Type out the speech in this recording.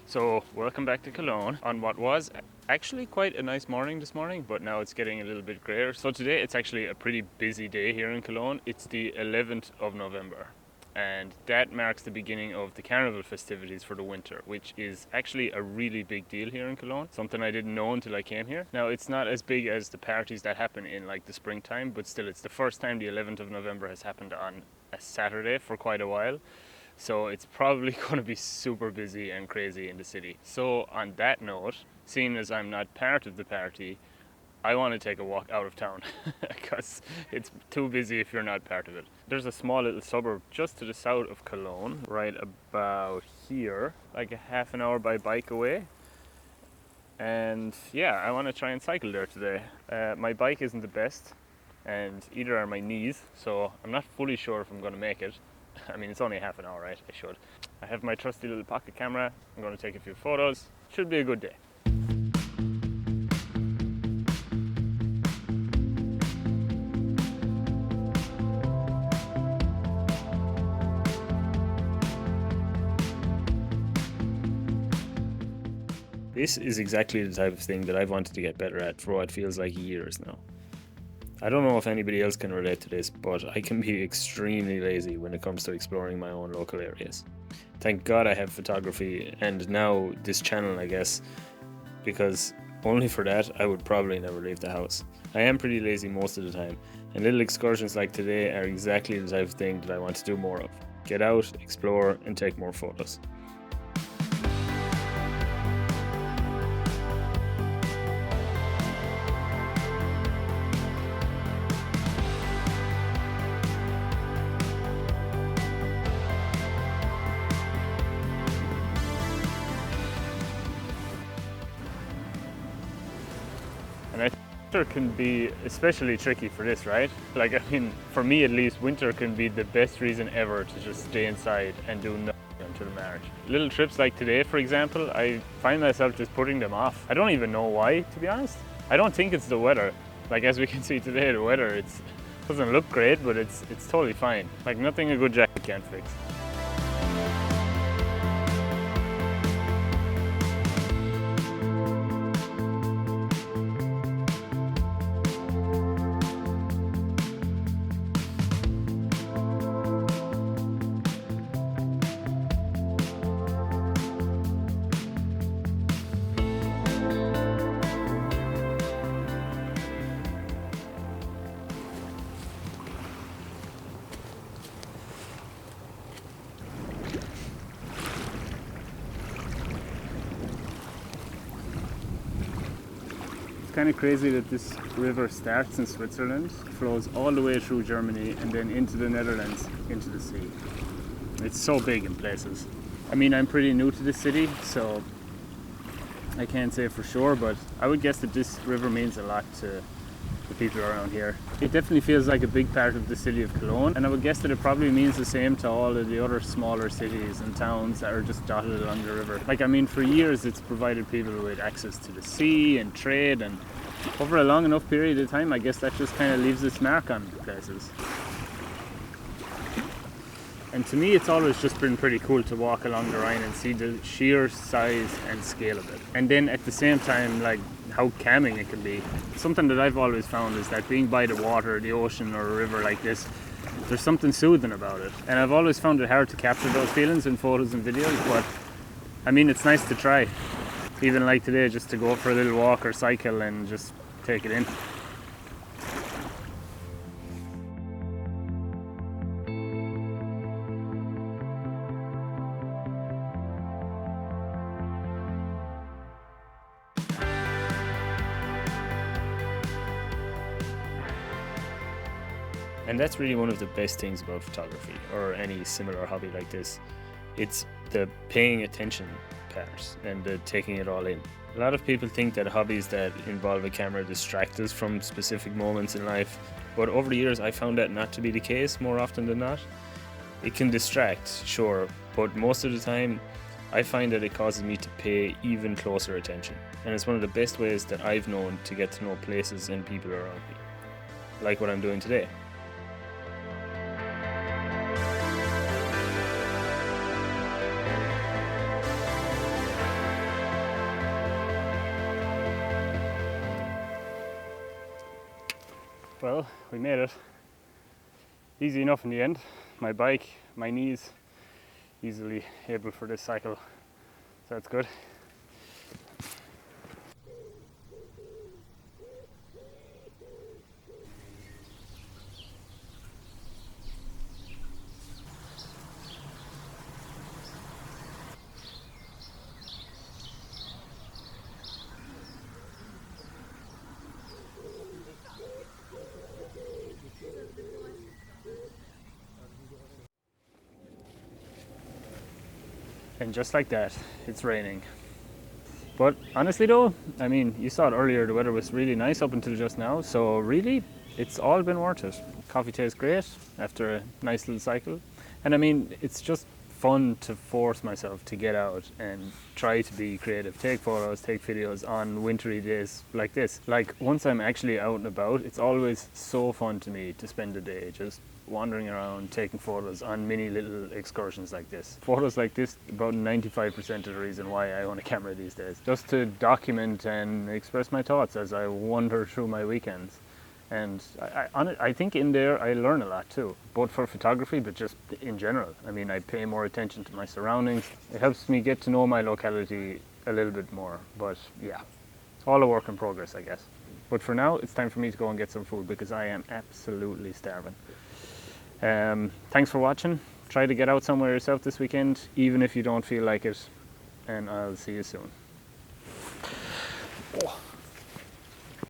So, welcome back to Cologne on what was actually quite a nice morning this morning, but now it's getting a little bit grayer. So, today it's actually a pretty busy day here in Cologne. It's the 11th of November, and that marks the beginning of the carnival festivities for the winter, which is actually a really big deal here in Cologne. Something I didn't know until I came here. Now, it's not as big as the parties that happen in like the springtime, but still, it's the first time the 11th of November has happened on a Saturday for quite a while. So it's probably going to be super busy and crazy in the city. So on that note, seeing as I'm not part of the party, I want to take a walk out of town because it's too busy if you're not part of it. There's a small little suburb just to the south of Cologne, right about here, like a half an hour by bike away. And yeah, I want to try and cycle there today. My bike isn't the best, and either are my knees, so I'm not fully sure if I'm going to make it. I mean, it's only half an hour, right? I should. I have my trusty little pocket camera. I'm going to take a few photos. Should be a good day. This is exactly the type of thing that I've wanted to get better at for what feels like years now. I don't know if anybody else can relate to this, but I can be extremely lazy when it comes to exploring my own local areas. Thank God I have photography and now this channel, I guess, because only for that I would probably never leave the house. I am pretty lazy most of the time, and little excursions like today are exactly the type of thing that I want to do more of. Get out, explore, and take more photos. And I think winter can be especially tricky for this, right? Like, I mean, for me at least, winter can be the best reason ever to just stay inside and do nothing until March. Little trips like today, for example, I find myself just putting them off. I don't even know why, to be honest. I don't think it's the weather. Like, as we can see today, the weather, it doesn't look great, but it's totally fine. Like, nothing a good jacket can't fix. Kind of crazy that this river starts in Switzerland, flows all the way through Germany and then into the Netherlands, into the sea. It's so big in places. I mean, I'm pretty new to this city, so I can't say for sure, but I would guess that this river means a lot to the people around here. It definitely feels like a big part of the city of Cologne, and I would guess that it probably means the same to all of the other smaller cities and towns that are just dotted along the river. Like, I mean, for years it's provided people with access to the sea and trade, and over a long enough period of time, I guess that just kind of leaves its mark on places. And to me, it's always just been pretty cool to walk along the Rhine and see the sheer size and scale of it. And then at the same time, like, how calming it can be. Something that I've always found is that being by the water, the ocean, or a river like this, there's something soothing about it. And I've always found it hard to capture those feelings in photos and videos, but I mean, it's nice to try. Even like today, just to go for a little walk or cycle and just take it in. And that's really one of the best things about photography or any similar hobby like this. It's the paying attention part and the taking it all in. A lot of people think that hobbies that involve a camera distract us from specific moments in life, but over the years I found that not to be the case more often than not. It can distract, sure, but most of the time I find that it causes me to pay even closer attention. And it's one of the best ways that I've known to get to know places and people around me. Like what I'm doing today. Well, we made it. Easy enough in the end. My bike, my knees, easily able for this cycle, so that's good. And just like that, it's raining. But honestly though, I mean, you saw it earlier, the weather was really nice up until just now, so really, it's all been worth it. Coffee tastes great after a nice little cycle. And I mean, it's just fun to force myself to get out and try to be creative, take photos, take videos on wintry days like this. Like, once I'm actually out and about, it's always so fun to me to spend the day just wandering around, taking photos on mini little excursions like this. Photos like this, about 95% of the reason why I own a camera these days. Just to document and express my thoughts as I wander through my weekends. And I think in there I learn a lot too, both for photography but just in general. I mean, I pay more attention to my surroundings. It helps me get to know my locality a little bit more. But yeah, it's all a work in progress, I guess. But for now, it's time for me to go and get some food because I am absolutely starving. Thanks for watching. Try to get out somewhere yourself this weekend, even if you don't feel like it. And I'll see you soon. Oh.